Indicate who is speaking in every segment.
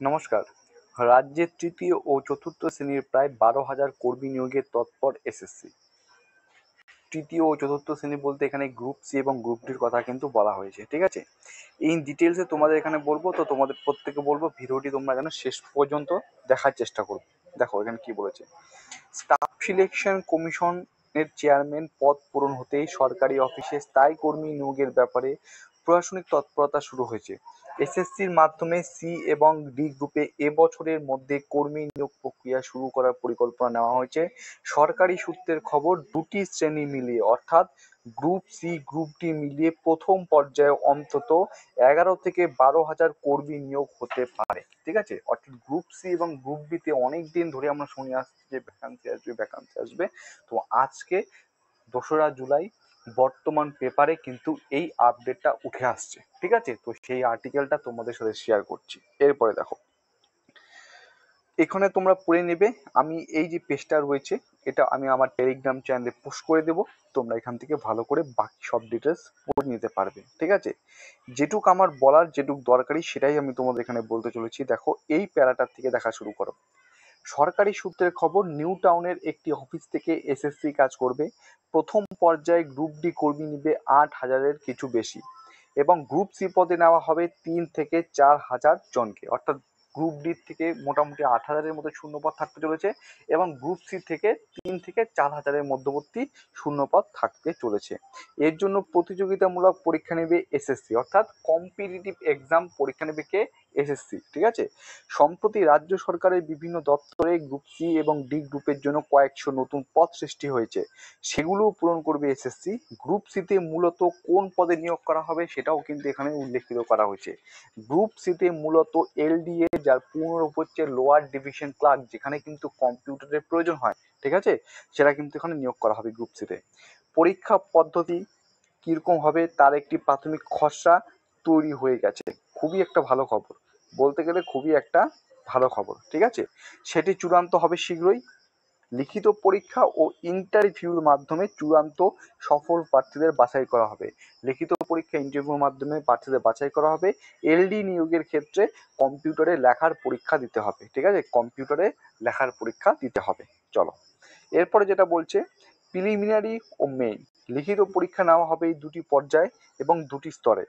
Speaker 1: নমস্কার। রাজ্যের তৃতীয় ও চতুর্থ শ্রেণীর প্রায় 12,000 কর্মী নিয়োগে তৎপর এসএসসি। তৃতীয় ও চতুর্থ শ্রেণী বলতে এখানে গ্রুপ সি এবং গ্রুপ ডির কথা কিন্তু বলা হয়েছে, ঠিক আছে। এই ডিটেলসে তোমাদের এখানে বলবো, তো তোমাদের প্রত্যেকে বলবো ভিডিওটি তোমরা যেন শেষ পর্যন্ত দেখার চেষ্টা করো। দেখো এখানে কি বলেছে। স্টাফ সিলেকশন কমিশনের চেয়ারম্যান পদ পূরণ হতেই সরকারি অফিসে স্থায়ী কর্মী নিয়োগের ব্যাপারে প্রশাসনিক তৎপরতা শুরু হয়েছে। এসএসসির মাধ্যমে সি এবং ডি গ্রুপে এবছরের মধ্যে কর্মী নিয়োগ প্রক্রিয়া শুরু করার পরিকল্পনা নেওয়া হয়েছে। সরকারি সূত্রের খবর, দুটি শ্রেণী মিলিয়ে অর্থাৎ গ্রুপ সি গ্রুপ ডি মিলিয়ে প্রথম পর্যায়ে অন্তত 11 থেকে 12,000 কর্মী নিয়োগ হতে পারে, ঠিক আছে। অর্থাৎ গ্রুপ সি এবং গ্রুপ বি তে অনেকদিন ধরে আমরা শুনে আসছি যে ভ্যাকান্সি আসবে। তো আজকে 2রা জুলাই বর্তমান পেপারে কিন্তু এই আপডেটটা উঠে আসছে, ঠিক আছে। তো সেই আর্টিকেলটা তোমাদের সাথে শেয়ার করছি। এরপরে দেখো, এখানে তোমরা পড়ে নেবে। আমি এই যে পেজটা রয়েছে এটা আমি আমার টেলিগ্রাম চ্যানেলে পোস্ট করে দেবো। তোমরা এখান থেকে ভালো করে বাকি সব ডিটেলস পড়ে নিতে পারবে, ঠিক আছে। যেটুক আমার বলার যেটুক দরকারি সেটাই আমি তোমাদের এখানে বলতে চলেছি। দেখো এই প্যারাটার থেকে দেখা শুরু করো। সরকারি সূত্রের খবর, নিউ টাউনের একটি অফিস থেকে এসএসসি কাজ করবে। প্রথম পর্যায়ে গ্রুপ ডি কর্মী নিবে 8,000-এর কিছু বেশি এবং গ্রুপ সি পদে নেওয়া হবে 3 থেকে 4,000 জনকে। অর্থাৎ গ্রুপ ডি থেকে মোটামুটি 8,000-এর মতো শূন্যপদ থাকতে চলেছে এবং গ্রুপ সি থেকে 3 থেকে 4,000-এর মধ্যবর্তী শূন্যপদ থাকতে চলেছে। এর জন্য প্রতিযোগিতামূলক পরীক্ষা নেবে এসএসসি, অর্থাৎ কম্পিটিটিভ এক্সাম পরীক্ষা নেবে কে? এসএসসি, ঠিক আছে। সম্প্রতি রাজ্য সরকারের বিভিন্ন দপ্তরে গ্রুপ সি এবং ডি গ্রুপের জন্য কয়েকশো নতুন পদ সৃষ্টি হয়েছে, সেগুলো পূরণ করবে এসএসসি। গ্রুপ সিতে মূলত কোন পদে নিয়োগ করা হবে সেটাও কিন্তু এখানে উল্লেখিত করা হয়েছে। গ্রুপ সিতে মূলত এলডিএ, যার পুনরূপ হচ্ছে লোয়ার ডিভিশন ক্লার্ক, যেখানে কিন্তু কম্পিউটারের প্রয়োজন হয়, ঠিক আছে, সেটা কিন্তু এখানে নিয়োগ করা হবে গ্রুপ সিতে। পরীক্ষা পদ্ধতি কিরকম হবে তার একটি প্রাথমিক খসড়া তৈরি হয়ে গেছে। খুবই একটা ভালো খবর, বলতে গেলে খুবই একটা ভালো খবর, ঠিক আছে। সেটি চূড়ান্ত হবে শীঘ্রই। লিখিত পরীক্ষা ও ইন্টারভিউর মাধ্যমে চূড়ান্ত সফল প্রার্থীদের বাছাই করা হবে। লিখিত পরীক্ষা ইন্টারভিউর মাধ্যমে প্রার্থীদের বাছাই করা হবে। এলডি নিয়োগের ক্ষেত্রে কম্পিউটারে লেখার পরীক্ষা দিতে হবে, ঠিক আছে, কম্পিউটারে লেখার পরীক্ষা দিতে হবে। চলো এরপরে যেটা বলছে, প্রিলিমিনারি ও মেইন লিখিত পরীক্ষা নেওয়া হবে এই দুটি পর্যায়ে এবং দুটি স্তরে।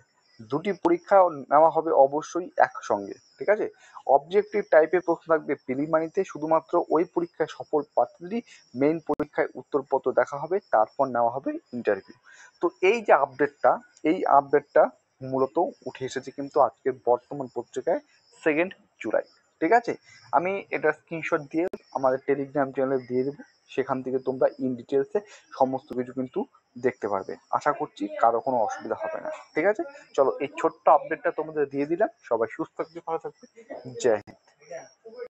Speaker 1: দুটি পরীক্ষা নেওয়া হবে অবশ্যই একসঙ্গে, ঠিক আছে। অবজেক্টিভ টাইপের প্রশ্ন থাকবে প্রিলিমিনারিতে, শুধুমাত্র ওই পরীক্ষায় সফল প্রার্থীদেরই মেইন পরীক্ষায় উত্তরপত্র দেখা হবে, তারপর নেওয়া হবে ইন্টারভিউ। তো এই যে আপডেটটা, এই আপডেটটা মূলত উঠে এসেছে কিন্তু আজকের বর্তমান পত্রিকায় 2 জুলাই, ঠিক আছে। আমি এটা স্ক্রিনশট দিয়ে আমাদের টেলিগ্রাম চ্যানেলে দিয়ে দেবো, সেখান থেকে তোমরা ইন ডিটেলসে সমস্ত কিছু কিন্তু দেখতে পারবে। আশা করছি কারো কোনো অসুবিধা হবে না, ঠিক আছে। চলো এই ছোট্ট আপডেটটা তোমাদের দিয়ে দিলাম। সবাই সুস্থ থাকবে, ভালো থাকবে। জয় হিন্দ।